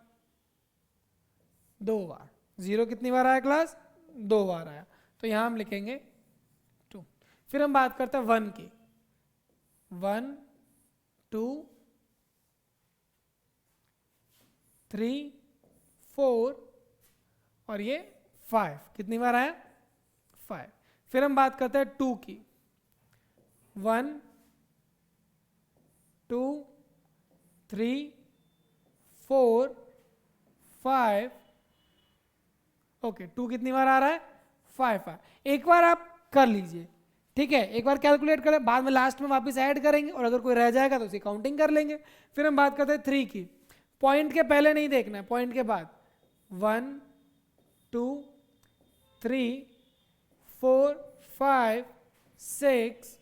2 बार। 0 कितनी बार आया क्लास, 2 बार आया, तो यहां हम लिखेंगे 2। फिर हम बात करते हैं 1 की, 1 2 3 4 और ये 5, कितनी बार आया, 5। फिर हम बात करते हैं 2 की, 1 2 3 4 5, ओके 2 कितनी बार आ रहा है, 5। एक बार आप कर लीजिए, ठीक है, एक बार कैलकुलेट करें, बाद में लास्ट में वापस ऐड करेंगे और अगर कोई रह जाएगा तो उसे काउंटिंग कर लेंगे। फिर हम बात करते हैं 3 की, पॉइंट के पहले नहीं देखना है, पॉइंट के बाद, 1 2 3 4 5 6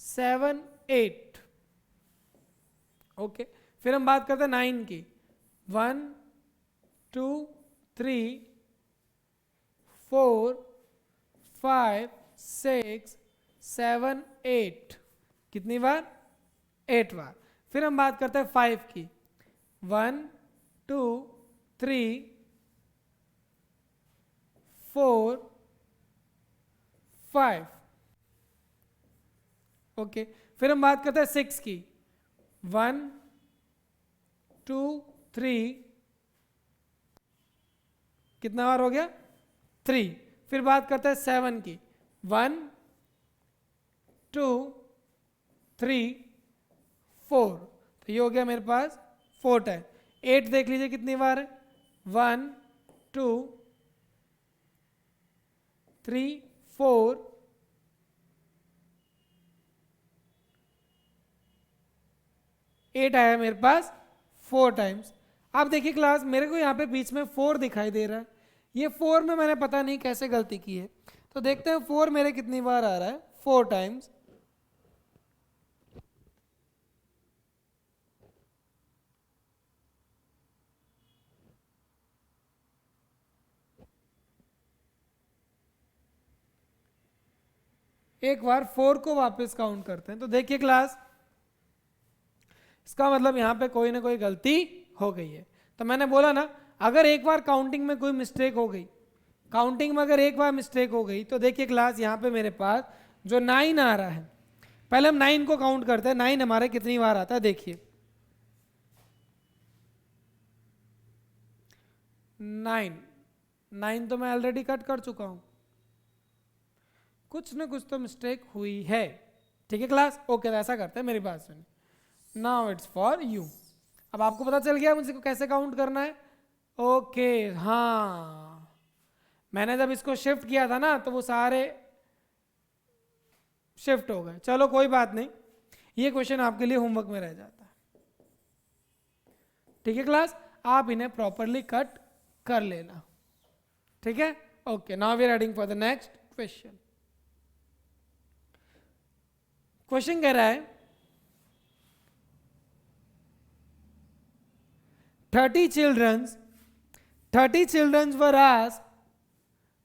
7 8, ओके। फिर हम बात करते हैं 9 की, 1 2 3 4 5 6 7 8, कितनी बार, 8 बार। फिर हम बात करते हैं 5 की, 1 2 3 4 5, ओके। फिर हम बात करते हैं 6 की, 1 2 3, कितना बार हो गया, 3। फिर बात करते हैं 7 की, 1 2 3 4, तो ये हो गया मेरे पास 4 टाइम। 8 देख लीजिए कितनी बार है, 1 2 3 4 8 आया मेरे पास 4 टाइम्स। अब देखिए क्लास, मेरे को यहाँ पे बीच में 4 दिखाई दे रहा है, ये 4 में मैंने पता नहीं कैसे गलती की है, तो देखते हैं 4 मेरे कितनी बार आ रहा है, 4 टाइम्स। एक बार 4 को वापस काउंट करते हैं, तो देखिए क्लास, इसका मतलब यहाँ पे कोई ना कोई गलती हो गई है। तो मैंने बोला ना, अगर एक बार काउंटिंग में कोई मिस्टेक हो गई, काउंटिंग में अगर एक बार मिस्टेक हो गई, तो देखिए क्लास यहाँ पे मेरे पास जो 9 आ रहा है, पहले हम 9 को काउंट करते हैं, 9 हमारे कितनी बार आता है, देखिए 9 तो मैं ऑलरेडी कट कर चुका हूं, कुछ ना कुछ तो मिस्टेक हुई है, ठीक है क्लास, ओके। ऐसा करते हैं, मेरी बात सुनिए, नाउ इट्स फॉर यू। अब आपको पता चल गया मुझे को कैसे काउंट करना है, ओके। हाँ, मैंने जब इसको शिफ्ट किया था ना, तो वो सारे शिफ्ट हो गए, चलो कोई बात नहीं, ये क्वेश्चन आपके लिए होमवर्क में रह जाता है, ठीक है क्लास, आप इन्हें प्रॉपरली कट कर लेना, ठीक है, okay. Now we are heading for the next question. Question कह रहा है 30 children were asked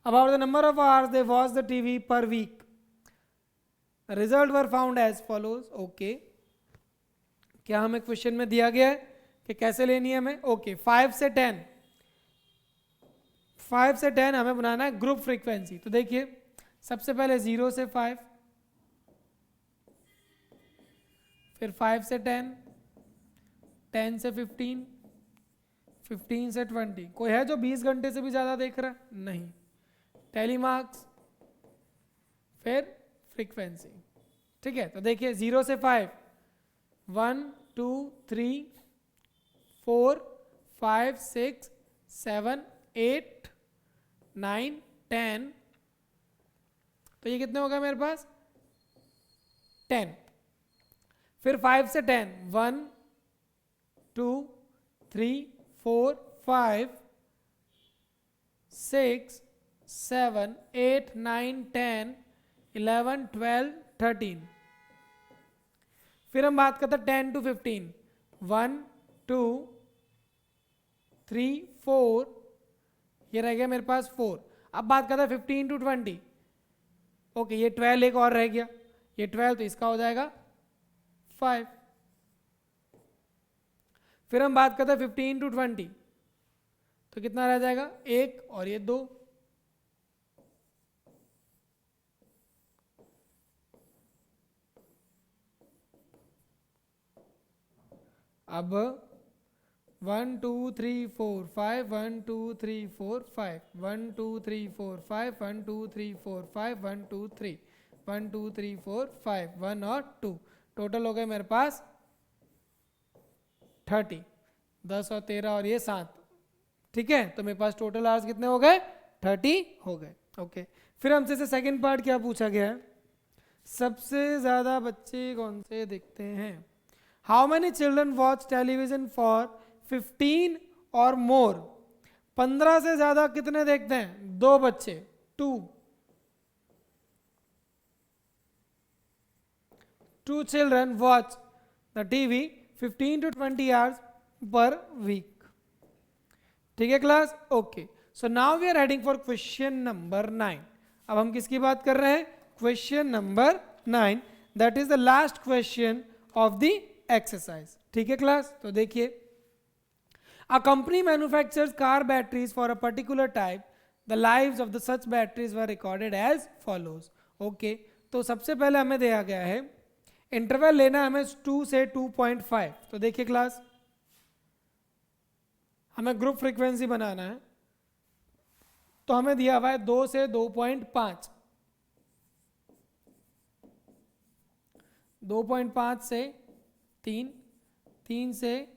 about the number of hours they watch the TV per week. The result were found as follows. Okay, क्या हमें question में दिया गया है कि कैसे लेनी है हमें, ओके। 5 से 10 हमें बनाना है ग्रुप फ्रीक्वेंसी। तो देखिए सबसे पहले 0 से 5, फिर 5 से 10, 10 से 15, 15 से 20। कोई है जो 20 घंटे से भी ज़्यादा देख रहा है? नहीं। टेलीमार्क्स, फिर फ्रीक्वेंसी, ठीक है। तो देखिए 0 से 5, 1 2 3 4 5 6 7 8 9 10, तो ये कितने हो गए मेरे पास 10, फिर 5 से 10, 1 2 3 4 5 6 7 8 9 10 11 12 13। फिर हम बात करते हैं 10 to 15, 1 2 3 4, ये रह गया मेरे पास 4। अब बात करते हैं 15 to 20, ओके ये 12 एक और रह गया, ये 12 तो इसका हो जाएगा 5। फिर हम बात करते हैं 15 to 20, तो कितना रह जाएगा, एक और ये 2। अब 1 2 3 4 5, 1 2 3 4 5, 1 2 3 4 5, 1 2 3 4 5, 1 2 3, 1 2 3 4 5, 1 और 2, टोटल हो गए मेरे पास 30, 10 और 13 और ये 7, ठीक है। तो मेरे पास टोटल आवर्स कितने हो गए, 30 हो गए, ओके। फिर हमसे से सेकंड पार्ट क्या पूछा गया है, सबसे ज्यादा बच्चे कौन से देखते हैं, how many children watch television for 15 और मोर, 15 से ज्यादा कितने देखते हैं, 2 बच्चे, 2 children watch the TV 15 to 20 hours per week, ठीक है class, okay. So now we are heading for question number 9। अब हम किसकी बात कर रहे हैं, question number 9, that is the last question of the exercise, ठीक है क्लास। तो देखिए, a company manufactures car batteries for a particular type, the lives of the such batteries were recorded as follows, okay. तो सबसे पहले हमें दिया गया है इंटरवल लेना है हमें 2 से 2.5, तो देखिए क्लास, हमें ग्रुप फ्रीक्वेंसी बनाना है, तो हमें दिया हुआ है 2 से 2.5, 2.5 से 3, 3 से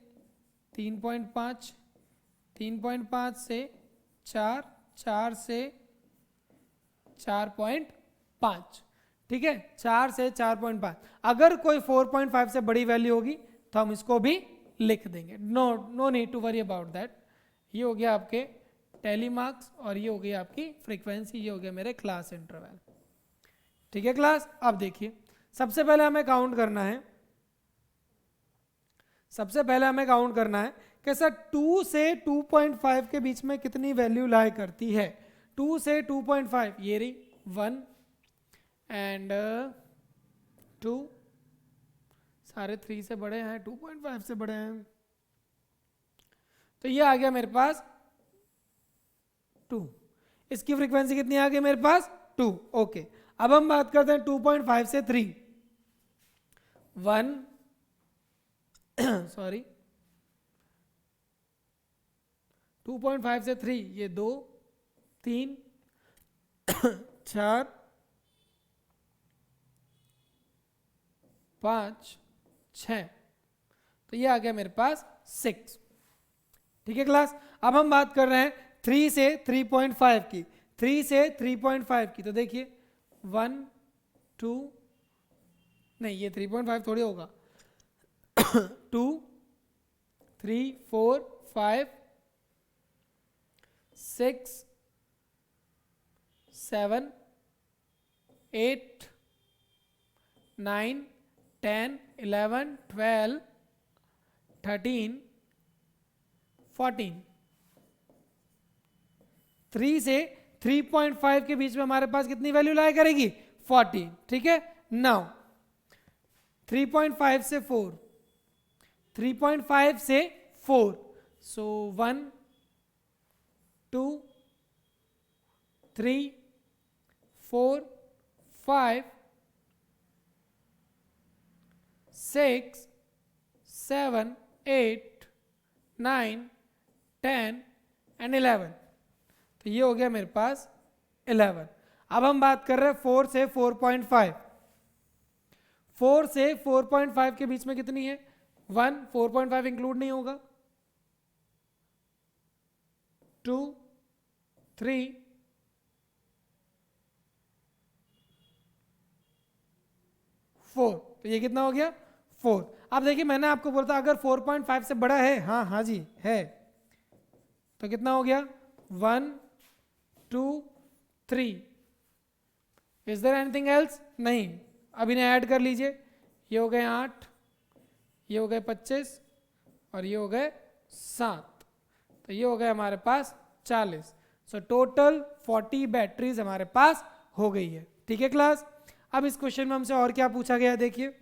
3.5, 3.5 से 4, 4 से 4.5, ठीक है, 4 से 4.5। अगर कोई 4.5 से बड़ी वैल्यू होगी तो हम इसको भी लिख देंगे, no need to worry about that. ये हो गया आपके टेली मार्क्स और ये हो गई आपकी फ्रीक्वेंसी, ये हो गया मेरे क्लास इंटरवल, ठीक है क्लास। अब देखिए, सबसे पहले हमें काउंट करना है, सबसे पहले हमें काउंट करना है कि सर 2 से 2.5 के बीच में कितनी वैल्यू लाई करती है। 2 से 2.5, ये रही 1 एंड 2, सारे 3 से बड़े हैं, 2.5 से बड़े हैं, तो ये आ गया मेरे पास 2। इसकी फ्रीक्वेंसी कितनी आ गई मेरे पास, 2, ओके। अब हम बात करते हैं 2.5 से 3, 1 सॉरी 2.5 से 3, ये 2 3 4 5 6, तो ये आ गया मेरे पास 6, ठीक है क्लास। अब हम बात कर रहे हैं 3 से 3.5 की, 3 से 3.5 की, तो देखिए 1 2, नहीं ये 3.5 थोड़ी होगा, 2 3 4 5 6 7 8 9 10 11 12 13 14, 3 से 3.5 के बीच में हमारे पास कितनी वैल्यू लाया करेगी, 14, ठीक है। नाउ 3.5 से 4, 3.5 से 4, सो 1 2 3 4 5 6 7 8 9 10 एंड 11, तो ये हो गया मेरे पास 11। अब हम बात कर रहे हैं 4 से 4.5, 4 से 4.5 के बीच में कितनी है, 1, 4.5 इंक्लूड नहीं होगा, 2 3 4 4, तो ये कितना हो गया 4। अब देखिए मैंने आपको बोला था अगर 4.5 से बड़ा है, हाँ हाँ जी है, तो कितना हो गया 1 2 3। Is there anything else? नहीं। अब इन्हें ऐड कर लीजिए, ये हो गए 8, ये हो गए 25 और ये हो गए 7, तो ये हो गए हमारे पास 40। सो टोटल 40 बैटरीज हमारे पास हो गई है। ठीक है क्लास। अब इस क्वेश्चन में हमसे और क्या पूछा गया देखिए,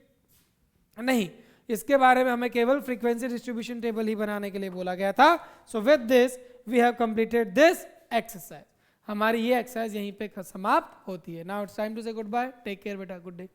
नहीं इसके बारे में हमें केवल फ्रीक्वेंसी डिस्ट्रीब्यूशन टेबल ही बनाने के लिए बोला गया था। So with this we have completed this exercise. हमारी ये एक्सरसाइज यहीं पे समाप्त होती है। Now it's time to say goodbye, take care बेटा, गुड डे।